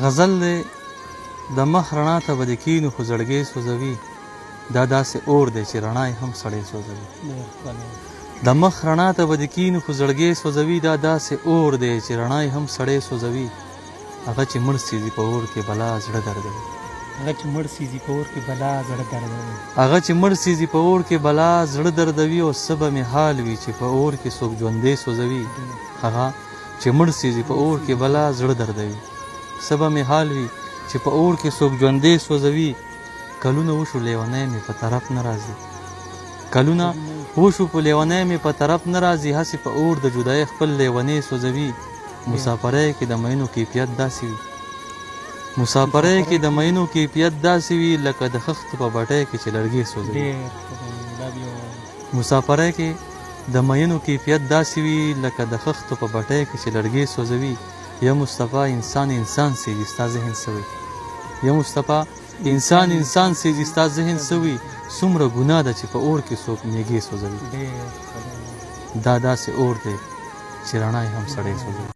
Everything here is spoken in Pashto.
غزل دی د مخ رڼا ته به د کینو خو زړګی سوځوي دا داسې اور دی چې رڼا یې هم سړی سوځوي د مخ رڼا ته به د کینو خو زړګی سوځوي دا داسې اور دی چې رڼا یې هم سړی سوځوي هغه چې مړ سیزي په اور کې بلا زړه دردوي هغه چې مړ سیزي په اور کې بلا زړه دردوي هغه چې مړ سیزي په اور کې بلا زړه دردوي او څه به مې حال وي چې په اور کې څوک ژوندی سوځوي هغه چې مړ سیزي په اور کې بلا زړه دردوي څه به مې حال وي چې په اور کې څوک ژوندی سوځوي کلونه وشو لیونی مې په طرف نه راځي کلونه وشو په لیونی مې په طرف نه راځي هسې په اور د جدای خپل لیونی سوځوي مسافرۍ کې د مینو کیفیت داسې وي مسافرۍ کې د مینو کیفیت داسې وي لکه د خښتو په بټۍ کې چې لرګي سوځوي مسافرۍ کې د مینو کیفیت داسې وي لکه د خښتو په بټۍ کې چې لرګي سوځوي یا مصطفی انسان سیزي ستا ذهن سوی یا مصطفی انسان سیزي ستا ذهن سوی څومره ګناه ده چې په اور کې څوک میږي سوځوي دا داسې اور دی چې رڼا یې هم سړی سوځوي